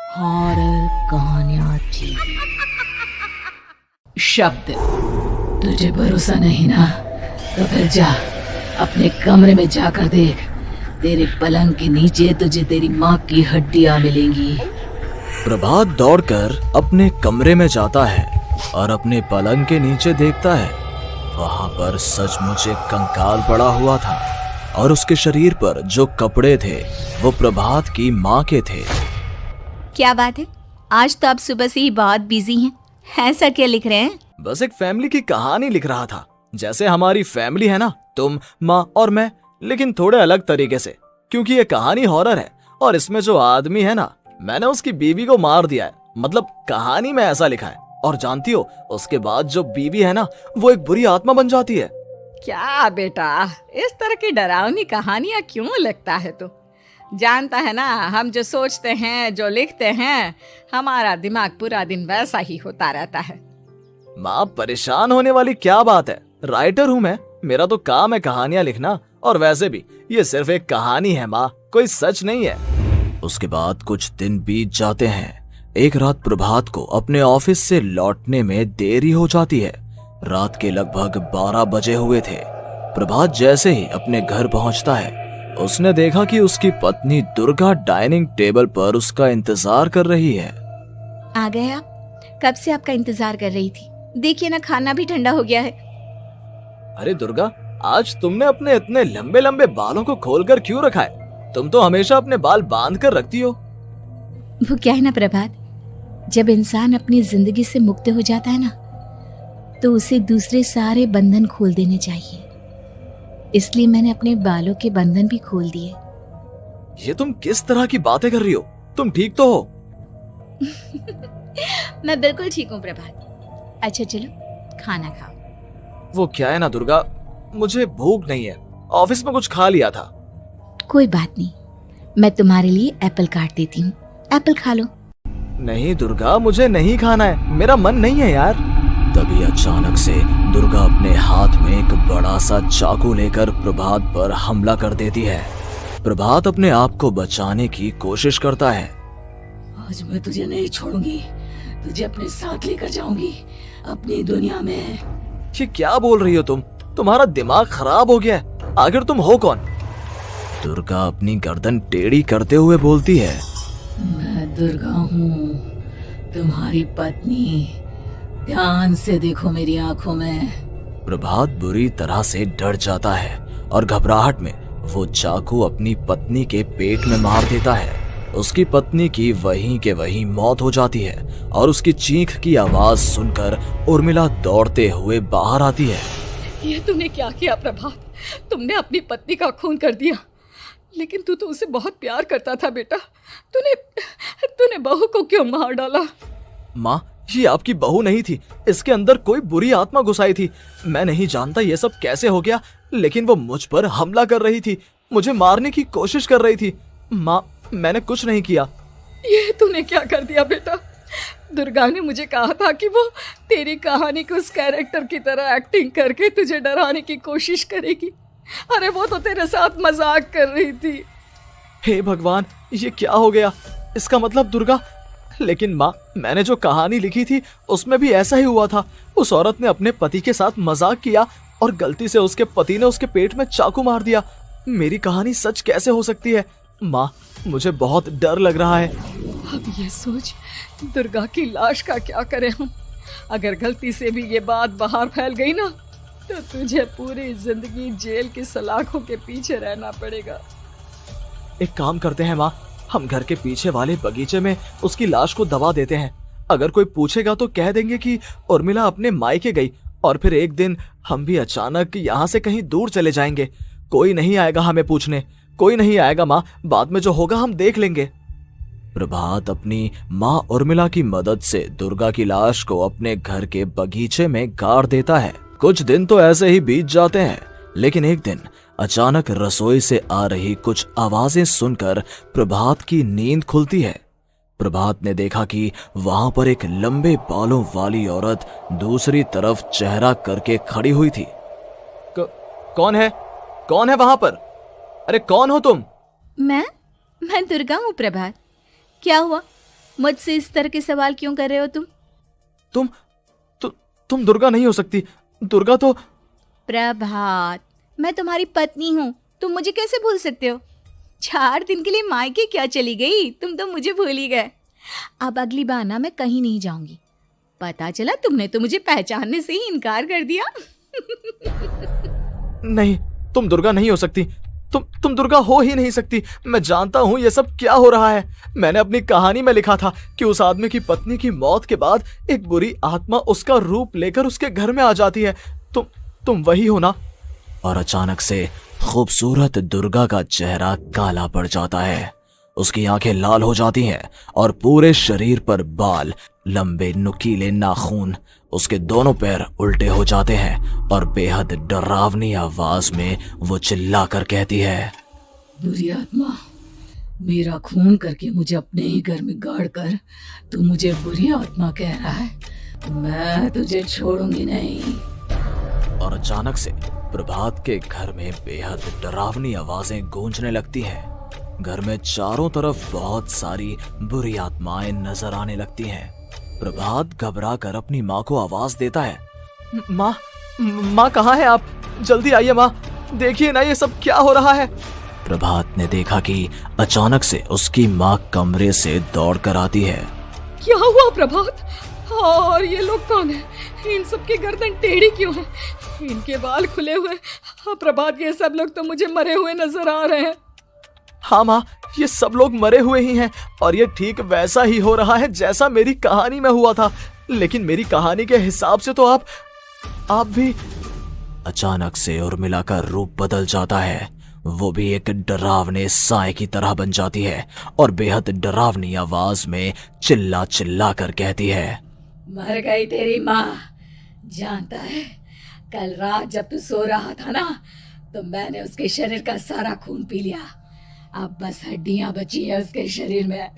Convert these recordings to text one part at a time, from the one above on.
Horror कहानियां TV. शब्द। तुझे भरोसा नहीं ना, तो फिर जा अपने कमरे में जाकर देख। तेरे पलंग के नीचे तुझे तेरी माँ की हड्डियां मिलेंगी। प्रभात दौड़कर अपने कमरे में जाता है और अपने पलंग के नीचे देखता है। वहां पर सचमुच एक कंकाल पड़ा हुआ था और उसके शरीर पर जो कपड़े थे वो प्रभात की माँ के थे। क्या बात है, आज तो आप सुबह से ही बहुत बिजी हैं। ऐसा क्या लिख रहे हैं? बस एक फैमिली की कहानी लिख रहा था। जैसे हमारी फैमिली है ना, तुम, माँ और मैं, लेकिन थोड़े अलग तरीके से, क्योंकि ये कहानी हॉरर है और इसमें जो आदमी है ना, मैंने उसकी बीवी को मार दिया है। मतलब कहानी में ऐसा लिखा है। और जानती हो, उसके बाद जो बीवी है ना, वो एक बुरी आत्मा बन जाती है। क्या बेटा, इस तरह की डरावनी कहानियां क्यों लिखता है तू? जानता है ना, हम जो सोचते हैं, जो लिखते हैं, हमारा दिमाग पूरा दिन वैसा ही होता रहता है। माँ, परेशान होने वाली क्या बात है? राइटर हूँ मैं, मेरा तो काम है कहानियां लिखना। और वैसे भी ये सिर्फ एक कहानी है माँ, कोई सच नहीं है। उसके बाद कुछ दिन बीत जाते हैं। एक रात प्रभात को अपने ऑफिस से लौटने में देरी हो जाती है। रात के लगभग 12 बजे हुए थे। प्रभात जैसे ही अपने घर पहुंचता है, उसने देखा कि उसकी पत्नी दुर्गा डाइनिंग टेबल पर उसका इंतजार कर रही है। आ गए आप? कब से आपका इंतजार कर रही थी। देखिए ना, खाना भी ठंडा हो गया है। अरे दुर्गा, आज तुमने अपने इतने लंबे लंबे बालों को खोलकर क्यों रखा है? तुम तो हमेशा अपने बाल बांध कर रखती हो। वो क्या है ना प्रभात, जब इंसान अपनी जिंदगी से मुक्त हो जाता है ना, तो उसे दूसरे सारे बंधन खोल देने चाहिए। इसलिए मैंने अपने बालों के बंधन भी खोल दिए। ये तुम किस तरह की बातें कर रही हो? तुम ठीक तो हो? मैं बिल्कुल ठीक हूँ प्रभात। अच्छा चलो खाना खाओ। वो क्या है ना दुर्गा, मुझे भूख नहीं है। ऑफिस में कुछ खा लिया था। कोई बात नहीं, मैं तुम्हारे लिए एप्पल काट देती हूँ, एप्पल खा लो। नहीं दुर्गा, मुझे नहीं खाना है, मेरा मन नहीं है यार। तभी अचानक से दुर्गा अपने हाथ में एक बड़ा सा चाकू लेकर प्रभात पर हमला कर देती है। प्रभात अपने आप को बचाने की कोशिश करता है। आज मैं तुझे नहीं छोड़ूंगी, तुझे अपने साथ लेकर जाऊंगी अपनी दुनिया में। ये क्या बोल रही हो तुम? तुम्हारा दिमाग खराब हो गया है। आखिर तुम हो कौन? दुर्गा अपनी गर्दन टेढ़ी करते हुए बोलती है। मैं दुर्गा हूँ, तुम्हारी पत्नी। ध्यान से देखो मेरी आंखों में। प्रभात बुरी तरह से डर जाता है और घबराहट में वो चाकू अपनी पत्नी के पेट में मार देता है। उसकी पत्नी की वहीं के वहीं मौत हो जाती है और उसकी चीख की आवाज सुनकर उर्मिला दौड़ते हुए बाहर आती है। ये तूने क्या किया प्रभात? तुमने अपनी पत्नी का खून कर दिया। लेकिन तू तो उसे बहुत प्यार करता था बेटा। तूने बहू को क्यों मार डाला? माँ, ये आपकी बहू नहीं थी, इसके अंदर कोई बुरी आत्मा घुसाई थी। मैं नहीं जानता ये सब कैसे हो गया, लेकिन वो मुझ पर हमला कर रही थी, मुझे मारने की कोशिश कर रही थी। माँ, मैंने कुछ नहीं किया। ये तूने क्या कर दिया बेटा? दुर्गा ने मुझे कहा था कि वो तेरी कहानी को उस कैरेक्टर की तरह एक्टिंग करके तुझे डराने की कोशिश करेगी। अरे वो तो तेरे साथ मजाक कर रही थी। हे भगवान, ये क्या हो गया? इसका मतलब दुर्गा। लेकिन माँ, मैंने जो कहानी लिखी थी उसमें भी ऐसा ही हुआ था। उस औरत ने अपने पति के साथ मजाक किया और गलती से उसके पति ने उसके पेट में चाकू मार दिया। मेरी कहानी सच कैसे हो सकती है? माँ, मुझे बहुत डर लग रहा है। अब ये सोच, दुर्गा की लाश का क्या करें हम? अगर गलती से भी ये बात बाहर फैल गई ना, तो तुझे पूरी जिंदगी जेल की सलाखों के पीछे रहना पड़ेगा। एक काम करते हैं माँ, हम घर के पीछे वाले बगीचे में उसकी लाश को दबा देते हैं। अगर कोई पूछेगा तो कह देंगे कि उर्मिला अपने मायके गई और फिर एक दिन हम भी अचानक यहाँ से कहीं दूर चले जाएंगे। कोई नहीं आएगा हमें पूछने, कोई नहीं आएगा माँ, बाद में जो होगा हम देख लेंगे। प्रभात अपनी माँ उर्मिला की मदद से दुर्गा की लाश को अपने घर के बगीचे में गाड़ देता है। कुछ दिन तो ऐसे ही बीत जाते हैं, लेकिन एक दिन अचानक रसोई से आ रही कुछ आवाजें सुनकर प्रभात की नींद खुलती है। प्रभात ने देखा कि वहां पर एक लंबे बालों वाली औरत दूसरी तरफ चेहरा करके खड़ी हुई थी। कौन है? कौन है वहां पर? अरे कौन हो तुम? मैं दुर्गा हूँ प्रभात। क्या हुआ? मुझसे इस तरह के सवाल क्यों कर रहे हो तुम? तुम दुर्गा नहीं हो सकती। दुर्गा तो प्रभात, मैं तुम्हारी पत्नी हूँ, तुम मुझे कैसे भूल सकते हो? 4 दिन के लिए मायके क्या चली गई, तुम तो मुझे भूल ही गए। अब अगली बार ना मैं कहीं नहीं जाऊंगी। पता चला तुमने तो मुझे पहचानने से ही इनकार कर दिया। नहीं, तुम दुर्गा नहीं हो सकती। तुम दुर्गा हो ही नहीं सकती। मैं जानता हूँ ये सब क्या हो रहा है। मैंने अपनी कहानी में लिखा था कि उस आदमी की पत्नी की मौत के बाद एक बुरी आत्मा उसका रूप लेकर उसके घर में आ जाती है। तुम वही हो ना? और अचानक से खूबसूरत दुर्गा का चेहरा काला पड़ जाता है। उसकी आंखें लाल हो जाती हैं और पूरे शरीर पर बाल, लंबे नुकीले नाखून, उसके दोनों पैर उल्टे हो जाते हैं और बेहद डरावनी आवाज में वो चिल्लाकर कहती है, बुरी आत्मा, मेरा खून करके मुझे अपने ही घर में गाड़ कर तू मुझे बुरी आत्मा कह रहा है? मैं तुझे छोड़ूंगी नहीं। और अचानक से प्रभात के घर में बेहद डरावनी आवाजें गूंजने लगती हैं। घर में चारों तरफ बहुत सारी बुरी आत्माएं नजर आने लगती हैं। प्रभात घबरा कर अपनी माँ को आवाज देता है, माँ कहाँ है आप? जल्दी आइए माँ, देखिए ना ये सब क्या हो रहा है। प्रभात ने देखा कि अचानक से उसकी माँ कमरे से दौड़ कर आती है। क्या हुआ प्रभात? और ये लोग कौन है? इन सब की गर्दन टेढ़ी क्यों है? इनके बाल खुले हुए। प्रभात, ये सब लोग तो मुझे मरे हुए नजर आ रहे हैं। हाँ माँ, ये सब लोग मरे हुए ही हैं और ये ठीक वैसा ही हो रहा है जैसा मेरी कहानी में हुआ था। लेकिन मेरी कहानी के हिसाब से तो आप भी। अचानक से उर्मिला का रूप बदल जाता है। वो भी एक डरावने साए की तरह बन जाती है और बेहद डरावनी आवाज में चिल्ला चिल्ला कर कहती है, मर गई तेरी माँ। जानता है, कल रात जब तू सो रहा था ना, तो मैंने उसके शरीर का सारा खून पी लिया। अब बस हड्डियां बची है उसके शरीर में।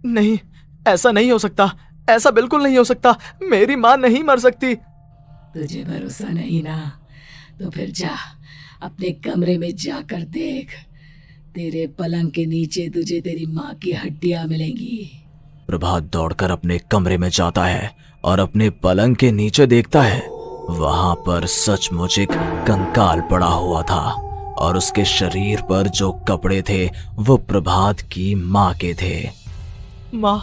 नहीं, ऐसा नहीं हो सकता। ऐसा बिल्कुल नहीं हो सकता। मेरी माँ नहीं मर सकती। तुझे भरोसा नहीं ना? तो फिर जा, अपने कमरे में जाकर देख। तेरे पलंग के नीचे तुझे तेरी माँ की हड्डियां मिलेंगी। प्रभात दौड़कर अपने कमरे में जाता है और अपने पलंग के नीचे देखता है। वहां पर सचमुच एक कंकाल पड़ा हुआ था और उसके शरीर पर जो कपड़े थे वो प्रभात की माँ के थे। माँ,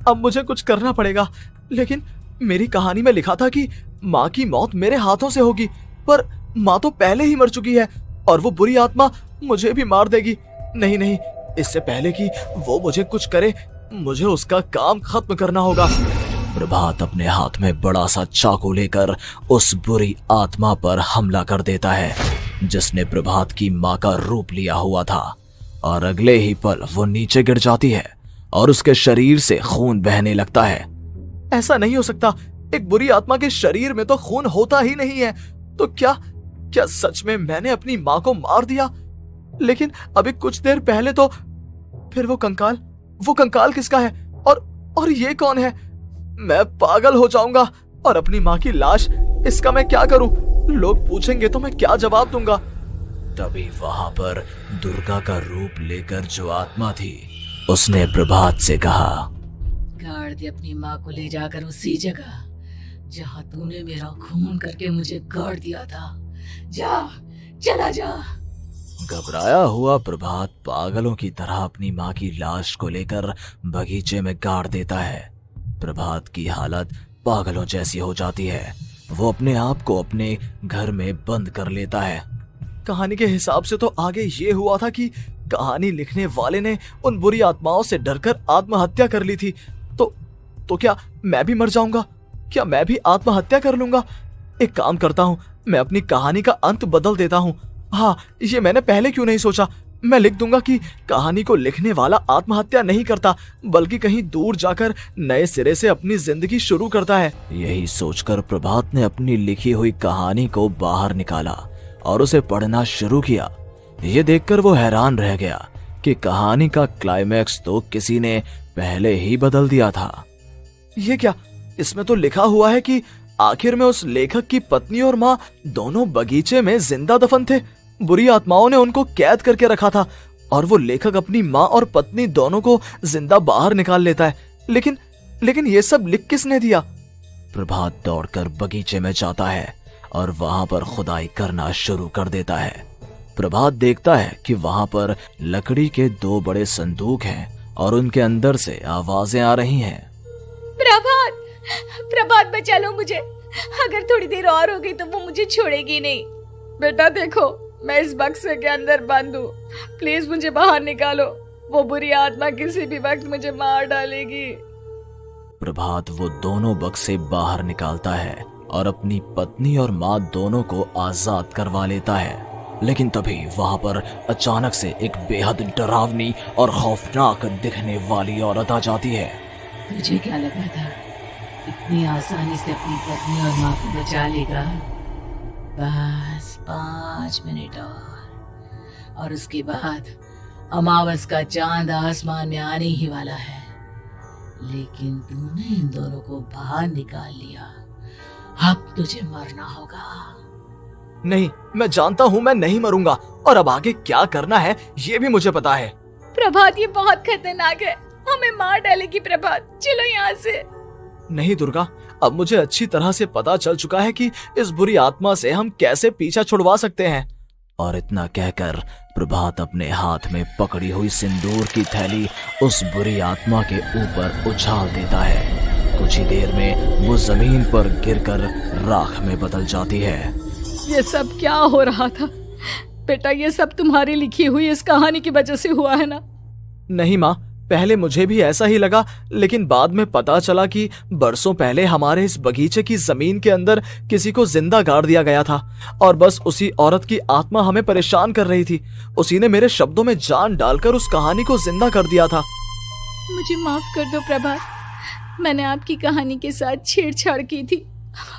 अब मुझे कुछ करना पड़ेगा। लेकिन मेरी कहानी में लिखा था कि माँ की मौत मेरे हाथों से होगी, पर माँ तो पहले ही मर चुकी है और वो बुरी आत्मा मुझे भी मार देगी। नहीं, इससे पहले कि वो मुझे कुछ करे, मुझे उसका काम खत्म करना होगा। प्रभात अपने हाथ में बड़ा सा चाकू लेकर उस बुरी आत्मा पर हमला कर देता है जिसने प्रभात की माँ का रूप लिया हुआ था, और अगले ही पल वो नीचे गिर जाती है और उसके शरीर से खून बहने लगता है। ऐसा नहीं हो सकता। एक बुरी आत्मा के शरीर में तो खून होता ही नहीं है। तो क्या सच में मैंने अपनी माँ को मार दिया? लेकिन अभी कुछ देर पहले तो फिर वो कंकाल किसका है? और ये कौन है? मैं पागल हो जाऊंगा। और अपनी माँ की लाश, इसका मैं क्या करूं? लोग पूछेंगे तो मैं क्या जवाब दूंगा? तभी वहां पर दुर्गा का रूप लेकर जो आत्मा थी उसने प्रभात से कहा, गाड़ दे अपनी माँ को ले जाकर उसी जगह जहाँ तूने मेरा खून करके मुझे गाड़ दिया था। जा, चला जा। घबराया हुआ प्रभात पागलों की तरह अपनी माँ की लाश को लेकर बगीचे में गाड़ देता है। प्रभात की हालत पागलों जैसी हो जाती है। वो अपने आप को अपने घर में बंद कर लेता है। कहानी के हिसाब से तो आगे ये हुआ था कि कहानी लिखने वाले ने उन बुरी आत्माओं से डरकर आत्महत्या कर ली थी। तो क्या मैं भी मर जाऊंगा? क्या मैं भी आत्महत्या कर लूंगा? एक काम करता हूँ, मैं अपनी कहानी का अंत बदल देता हूँ। हाँ, ये मैंने पहले क्यों नहीं सोचा। मैं लिख दूंगा कि कहानी को लिखने वाला आत्महत्या नहीं करता, बल्कि कहीं दूर जाकर नए सिरे से अपनी जिंदगी शुरू करता है। यही सोचकर प्रभात ने अपनी लिखी हुई कहानी को बाहर निकाला और उसे पढ़ना शुरू किया। ये देखकर वो हैरान रह गया कि कहानी का क्लाइमैक्स तो किसी ने पहले ही बदल दिया था। ये क्या? इसमें तो लिखा हुआ है कि आखिर में उस लेखक की पत्नी और माँ दोनों बगीचे में जिंदा दफन थे। बुरी आत्माओं ने उनको कैद करके रखा था और वो लेखक अपनी माँ और पत्नी दोनों को जिंदा बाहर निकाल लेता है। लेकिन ये सब लिख किसने दिया? प्रभात दौड़कर बगीचे में जाता है और वहां पर खुदाई करना शुरू कर देता है। प्रभात देखता है कि वहां पर लकड़ी के 2 बड़े संदूक हैं और उनके अंदर से आवाजें आ रही हैं। प्रभात, प्रभात बचा लो मुझे, अगर थोड़ी देर और हो गई तो वो मुझे छोड़ेगी नहीं। बेटा देखो, मैं इस बक्से के अंदर बंद हूँ, प्लीज मुझे बाहर निकालो, वो बुरी आत्मा किसी भी वक्त मुझे मार डालेगी। प्रभात वो दोनों बक्से बाहर निकालता है और अपनी पत्नी और माँ दोनों को आजाद करवा लेता है। लेकिन तभी वहां पर अचानक से एक बेहद डरावनी और खौफनाक दिखने वाली औरत आ जाती है। तुझे क्या लगा था इतनी आसानी से अपनी पत्नी और माँ को बचा लेगा? बस 5 मिनट और उसके बाद अमावस का चांद आसमान में आने ही वाला है। लेकिन तूने इन दोनों को बाहर निकाल लिया, अब तुझे मरना होगा। नहीं, मैं जानता हूँ मैं नहीं मरूंगा, और अब आगे क्या करना है ये भी मुझे पता है। प्रभात, ये बहुत खतरनाक है, हमें मार डालेगी। प्रभात, चलो यहाँ से। नहीं दुर्गा, अब मुझे अच्छी तरह से पता चल चुका है कि इस बुरी आत्मा से हम कैसे पीछा छुड़वा सकते हैं। और इतना कहकर प्रभात अपने हाथ में पकड़ी हुई सिंदूर की थैली उस बुरी आत्मा के ऊपर उछाल देता है। कुछ ही देर में वो जमीन पर गिरकर राख में बदल जाती है। ये सब क्या हो रहा था बेटा? ये सब तुम्हारी लिखी हुई इस कहानी की वजह से हुआ है ना? नहीं माँ, पहले मुझे भी ऐसा ही लगा, लेकिन बाद में पता चला कि बरसों पहले हमारे इस बगीचे की जमीन के अंदर किसी को जिंदा गाड़ दिया गया था और बस उसी औरत की आत्मा हमें परेशान कर रही थी। उसी ने मेरे शब्दों में जान डालकर उस कहानी को जिंदा कर दिया था। मुझे माफ कर दो प्रभात, मैंने आपकी कहानी के साथ छेड़छाड़ की थी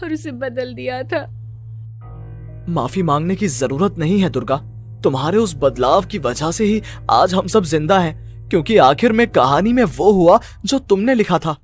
और उसे बदल दिया था। माफी मांगने की जरूरत नहीं है दुर्गा, तुम्हारे उस बदलाव की वजह से ही आज हम सब जिंदा हैं, क्योंकि आखिर में कहानी में वो हुआ जो तुमने लिखा था।